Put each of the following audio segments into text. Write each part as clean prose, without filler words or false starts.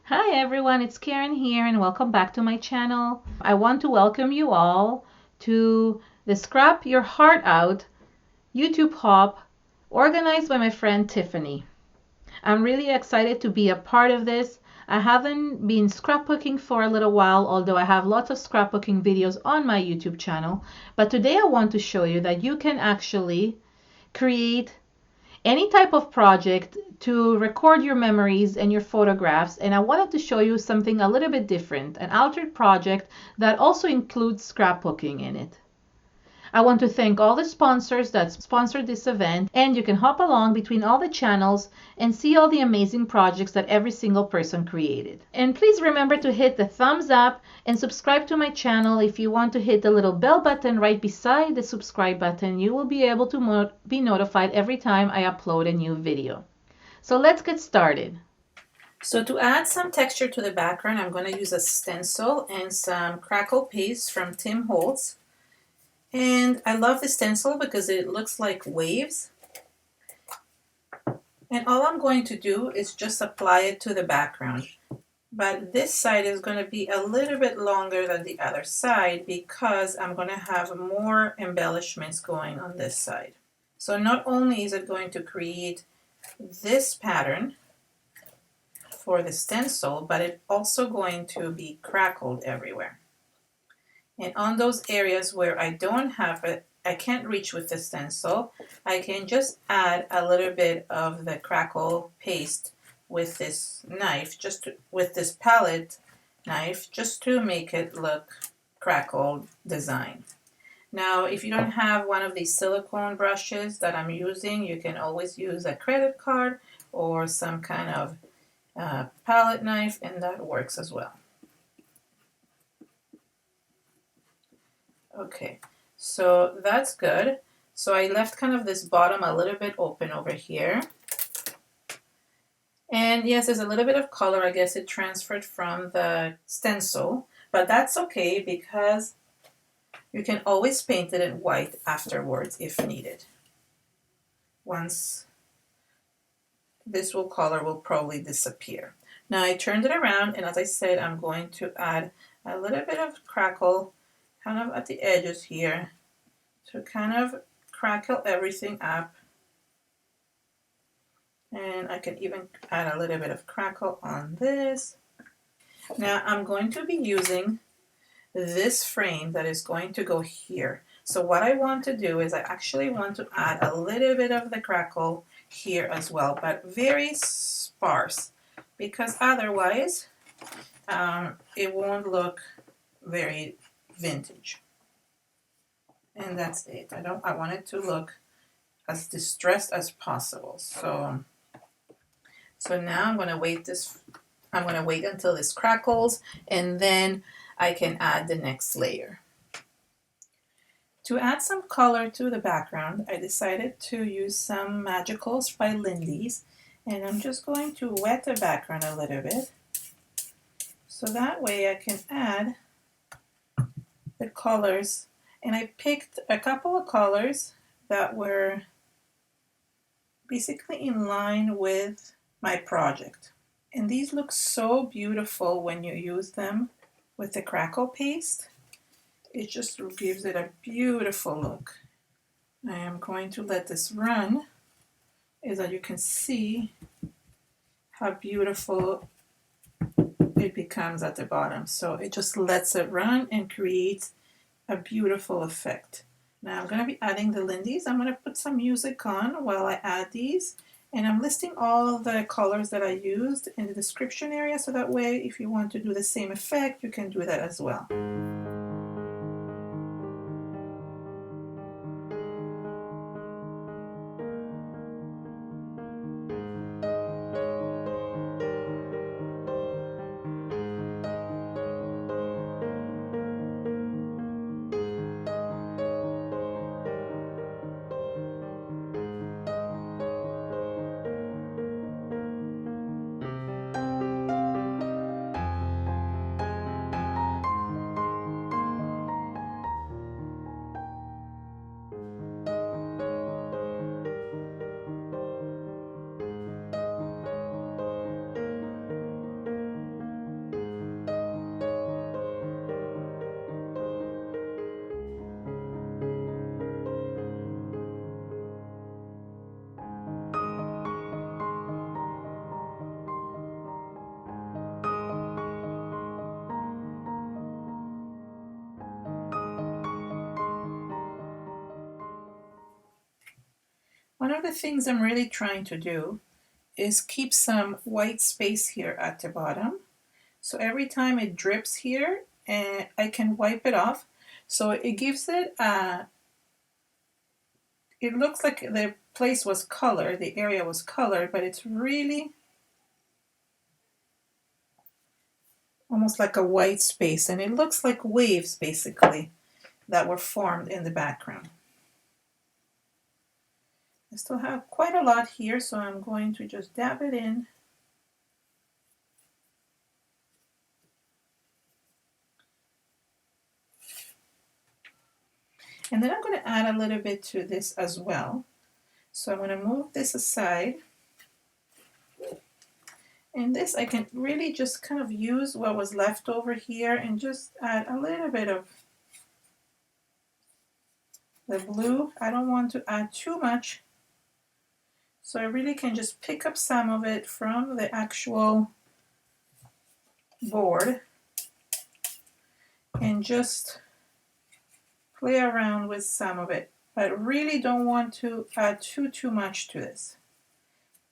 Hi everyone, it's Keren here and welcome back to my channel. I want to welcome you all to the Scrap Your Heart Out YouTube Hop organized by my friend Tiffany. I'm really excited to be a part of this. I haven't been scrapbooking for a little while, although I have lots of scrapbooking videos on my YouTube channel. But today I want to show you that you can actually create any type of project to record your memories and your photographs, and I wanted to show you something a little bit different, an altered project that also includes scrapbooking in it. I want to thank all the sponsors that sponsored this event, and you can hop along between all the channels and see all the amazing projects that every single person created. And please remember to hit the thumbs up and subscribe to my channel. If you want to hit the little bell button right beside the subscribe button, you will be able to be notified every time I upload a new video. So let's get started. So to add some texture to the background, I'm going to use a stencil and some Crackle paste from Holtz. And I love the stencil because it looks like waves. And all I'm going to do is just apply it to the background. But this side is going to be a little bit longer than the other side because I'm going to have more embellishments going on this side. So not only is it going to create this pattern for the stencil, but it's also going to be crackled everywhere. And on those areas where I don't have it, I can't reach with the stencil, I can just add a little bit of the Crackle paste with this knife, with this palette knife, just to make it look Crackle design. Now, if you don't have one of these silicone brushes that I'm using, you can always use a credit card or some kind of palette knife, and that works as well. Okay, so that's good. So I left kind of this bottom a little bit open over here. And yes, there's a little bit of color. I guess it transferred from the stencil, but that's okay because you can always paint it in white afterwards if needed. Once this color will probably disappear. Now I turned it around, and as I said, I'm going to add a little bit of Crackle kind of at the edges here to kind of crackle everything up. And I can even add a little bit of Crackle on this. Now I'm going to be using this frame that is going to go here. So what I want to do is I actually want to add a little bit of the Crackle here as well, but very sparse, because otherwise it won't look very vintage. And that's it. I want it to look as distressed as possible. So now I'm going to wait until this crackles, and then I can add the next layer. To add some color to the background, I decided to use some Magicals by in.The, and I'm just going to wet the background a little bit, so that way I can add the colors. And I picked a couple of colors that were basically in line with my project. And these look so beautiful when you use them with the Crackle paste. It just gives it a beautiful look. I am going to let this run so that you can see how beautiful it becomes at the bottom. So it just lets it run and creates a beautiful effect. Now I'm going to be adding the in.The. I'm going to put some music on while I add these, and I'm listing all the colors that I used in the description area, so that way if you want to do the same effect, you can do that as well. of the things I'm really trying to do is keep some white space here at the bottom. So every time it drips here, and I can wipe it off. So it gives it it looks like the place was colored, the area was colored, but it's really almost like a white space, and it looks like waves basically that were formed in the background. I still have quite a lot here, so I'm going to just dab it in. And then I'm going to add a little bit to this as well. So I'm going to move this aside. And this I can really just kind of use what was left over here and just add a little bit of the blue. I don't want to add too much. So I really can just pick up some of it from the actual board and just play around with some of it. I really don't want to add too much to this.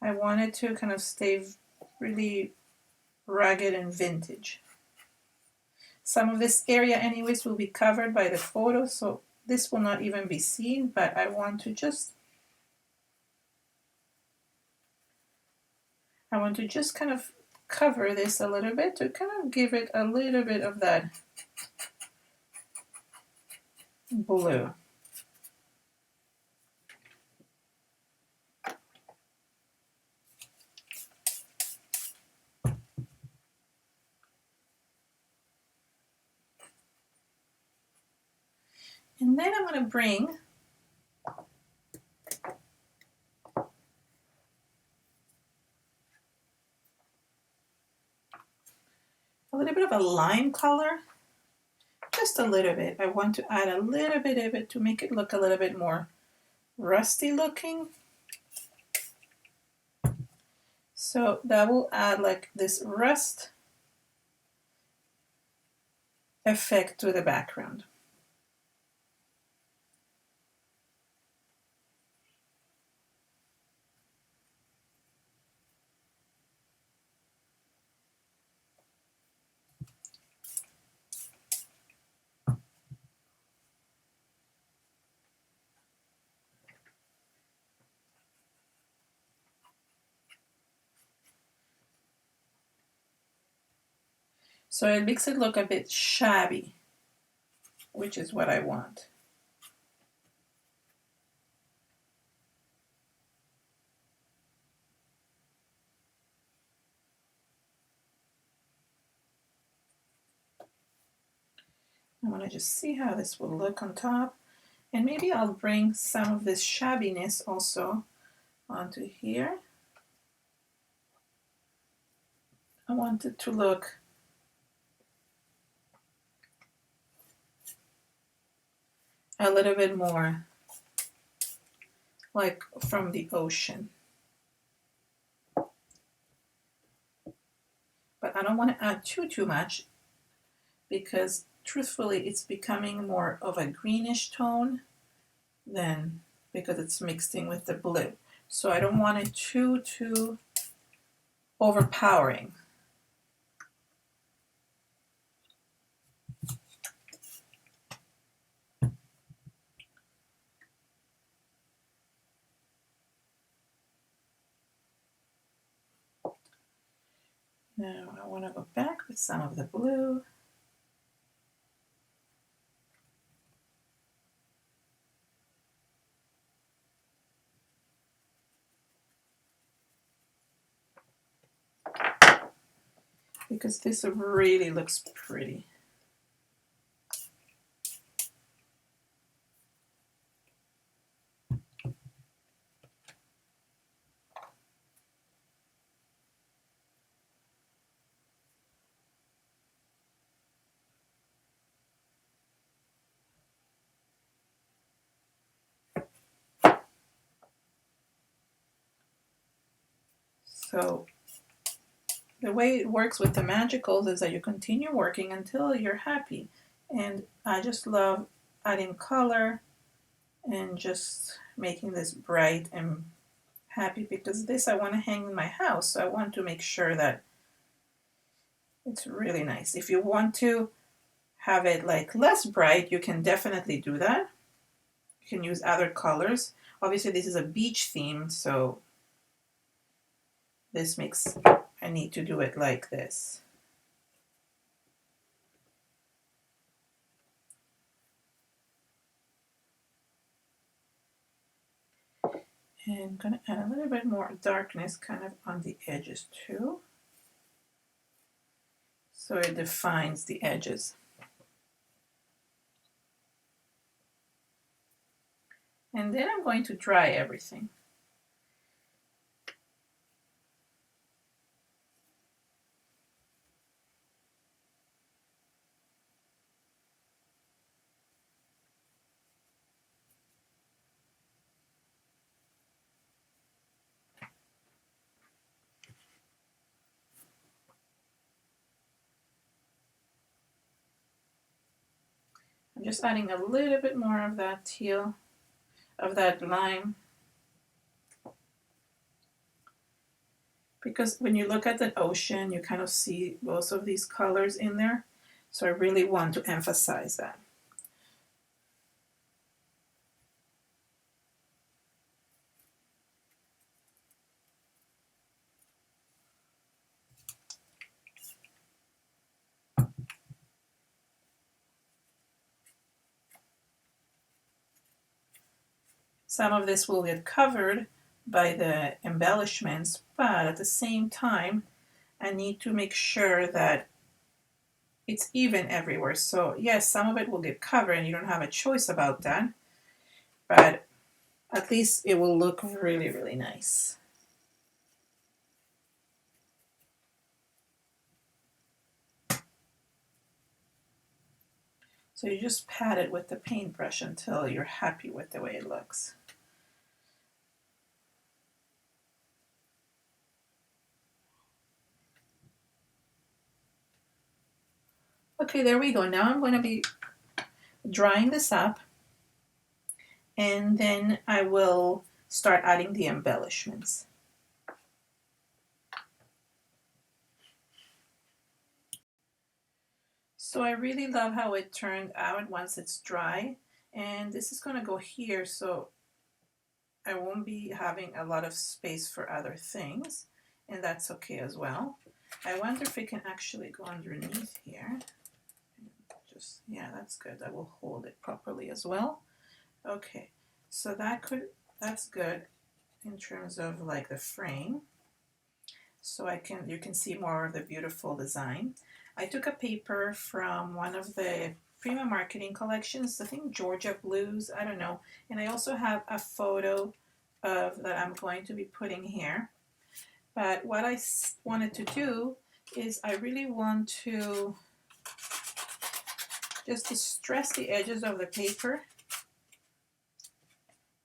I want it to kind of stay really rugged and vintage. Some of this area anyways will be covered by the photo, so this will not even be seen, but I want to just kind of cover this a little bit to kind of give it a little bit of that blue. And then I'm going to bring a little bit of a lime color, just a little bit. I want to add a little bit of it to make it look a little bit more rusty looking. So that will add like this rust effect to the background. So it makes it look a bit shabby, which is what I want. I want to just see how this will look on top, and maybe I'll bring some of this shabbiness also onto here. I want it to look a little bit more like from the ocean. But I don't want to add too much, because truthfully it's becoming more of a greenish tone than, because it's mixing with the blue. So I don't want it too overpowering. Now I want to go back with some of the blue. Because this really looks pretty. So the way it works with the magicals is that you continue working until you're happy. And I just love adding color and just making this bright and happy because this I want to hang in my house, so I want to make sure that it's really nice. If you want to have it like less bright, you can definitely do that. You can use other colors. Obviously this is a beach theme, so this makes, I need to do it like this. And I'm gonna add a little bit more darkness kind of on the edges too, so it defines the edges. And then I'm going to dry everything. I'm just adding a little bit more of that teal, of that lime. Because when you look at the ocean, you kind of see both of these colors in there. So I really want to emphasize that. Some of this will get covered by the embellishments, but at the same time, I need to make sure that it's even everywhere. So yes, some of it will get covered and you don't have a choice about that, but at least it will look really, really nice. So you just pat it with the paintbrush until you're happy with the way it looks. Okay, there we go. Now I'm going to be drying this up, and then I will start adding the embellishments. So I really love how it turned out once it's dry, and this is going to go here, so I won't be having a lot of space for other things, and that's okay as well. I wonder if it can actually go underneath here. Just, yeah, that's good. That will hold it properly as well. Okay, so that's good in terms of like the frame. So you can see more of the beautiful design. I took a paper from one of the premium marketing collections, I think Georgia Blues, I don't know. And I also have a photo of that I'm going to be putting here. But what I wanted to do is I really want to just distress the edges of the paper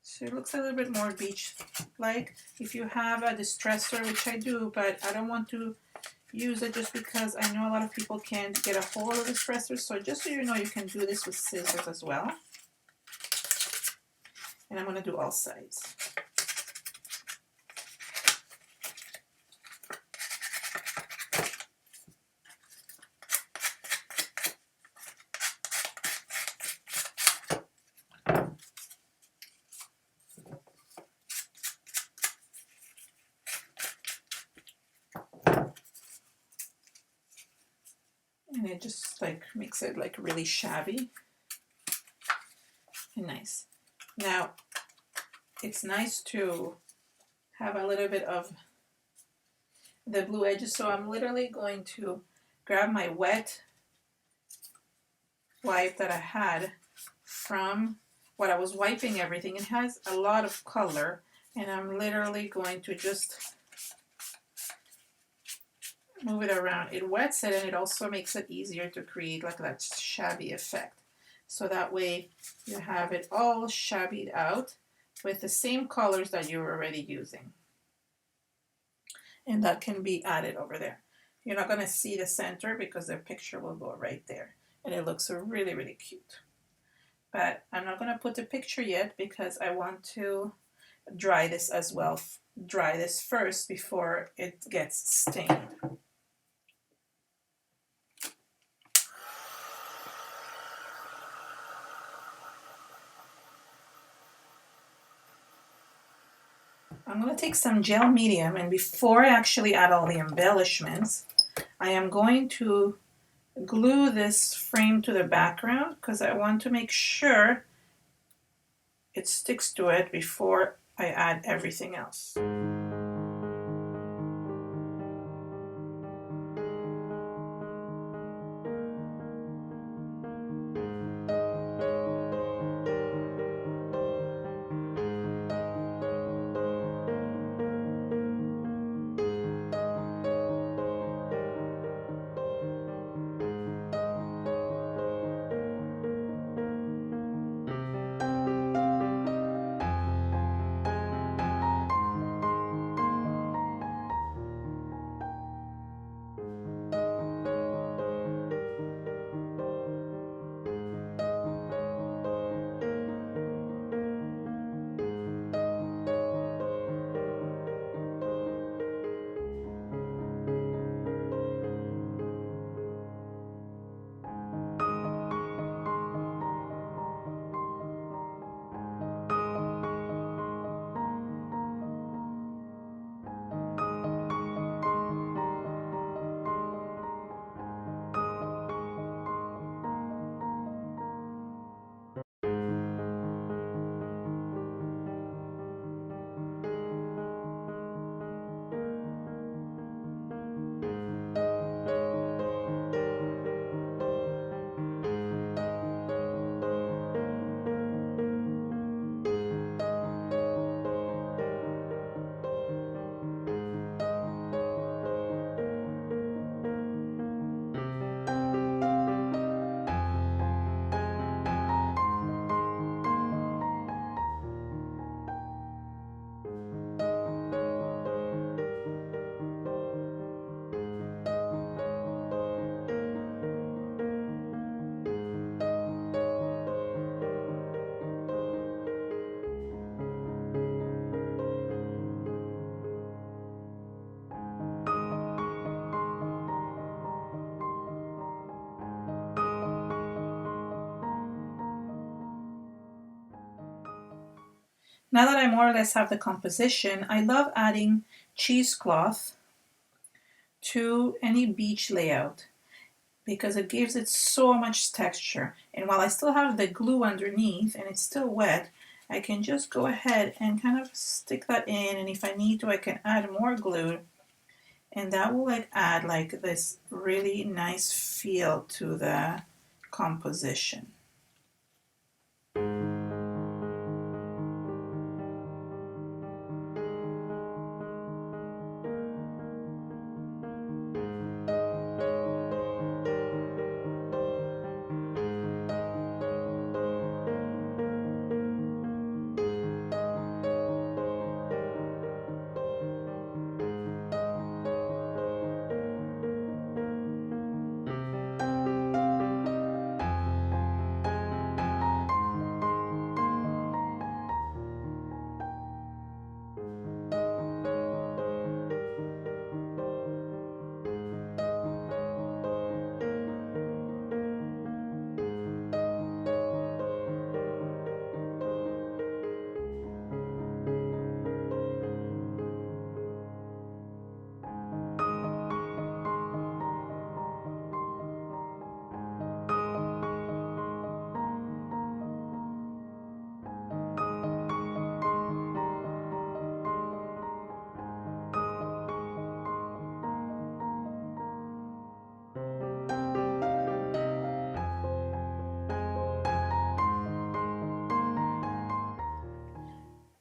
so it looks a little bit more beach-like. If you have a distressor, which I do, but I don't want to use it just because I know a lot of people can't get a hold of distressors. So just so you know, you can do this with scissors as well. And I'm going to do all sides. And it just like makes it like really shabby and nice. Now, it's nice to have a little bit of the blue edges, so I'm literally going to grab my wet wipe that I had from what I was wiping everything. It has a lot of color, and I'm literally going to just move it around. It wets it, and it also makes it easier to create like that shabby effect. So that way you have it all shabbied out with the same colors that you're already using. And that can be added over there. You're not going to see the center because the picture will go right there. And it looks really, really cute. But I'm not going to put the picture yet because I want to dry this as well dry this first before it gets stained. I'm going to take some gel medium, and before I actually add all the embellishments, I am going to glue this frame to the background because I want to make sure it sticks to it before I add everything else. Now that I more or less have the composition, I love adding cheesecloth to any beach layout because it gives it so much texture. And while I still have the glue underneath and it's still wet, I can just go ahead and kind of stick that in, and if I need to, I can add more glue, and that will like add like this really nice feel to the composition.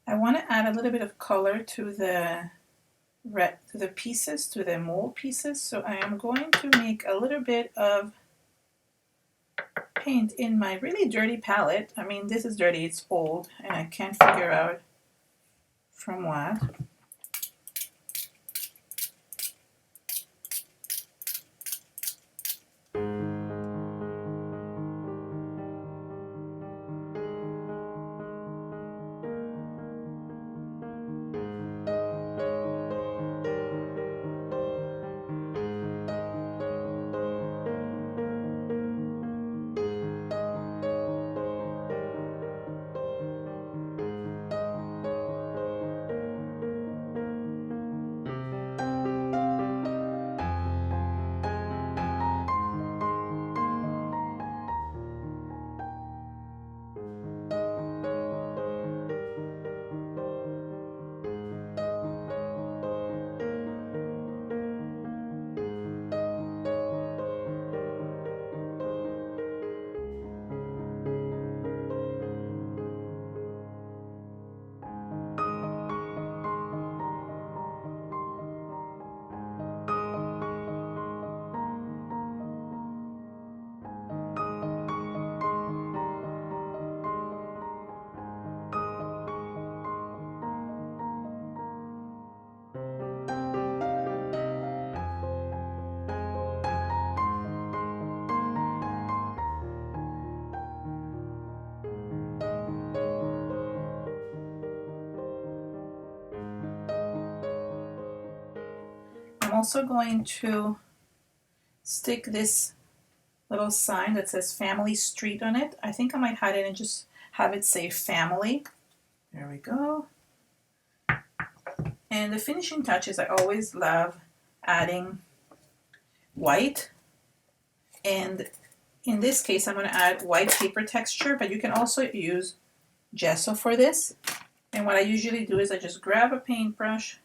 I want to add a little bit of color to the pieces, to the mold pieces. So I am going to make a little bit of paint in my really dirty palette. I mean, this is dirty, it's old, and I can't figure out from what. also going to stick this little sign that says Family Street on it. I think I might hide it and just have it say family. There we go. And the finishing touches, I always love adding white. And in this case, I'm going to add white paper texture, but you can also use gesso for this. And what I usually do is I just grab a paintbrush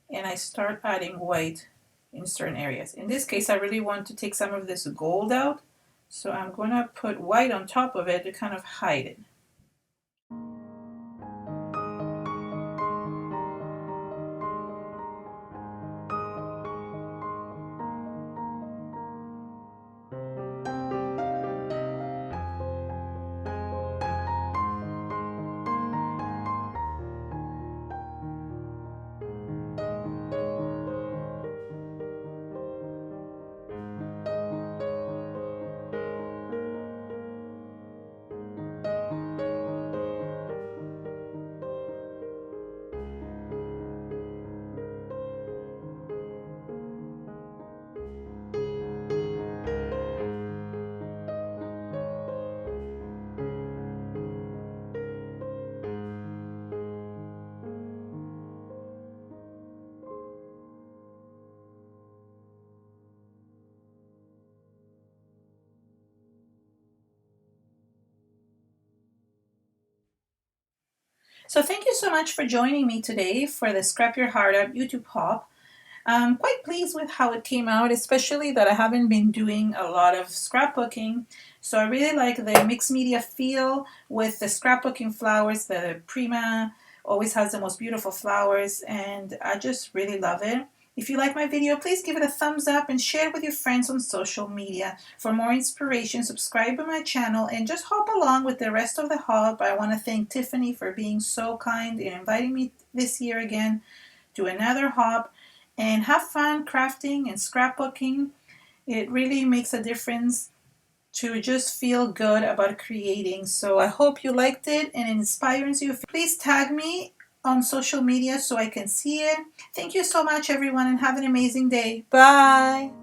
and I start adding white in certain areas. In this case, I really want to take some of this gold out, so I'm going to put white on top of it to kind of hide it. So thank you so much for joining me today for the Scrap Your Heart Out YouTube hop. I'm quite pleased with how it came out, especially that I haven't been doing a lot of scrapbooking. So I really like the mixed media feel with the scrapbooking flowers. The Prima always has the most beautiful flowers, and I just really love it. If you like my video, please give it a thumbs up and share it with your friends on social media. For more inspiration, subscribe to my channel and just hop along with the rest of the hop. I want to thank Tiffany for being so kind and inviting me this year again to another hop. And have fun crafting and scrapbooking. It really makes a difference to just feel good about creating. So I hope you liked it and it inspires you. Please tag me on social media so I can see it. Thank you so much, everyone, and have an amazing day. Bye.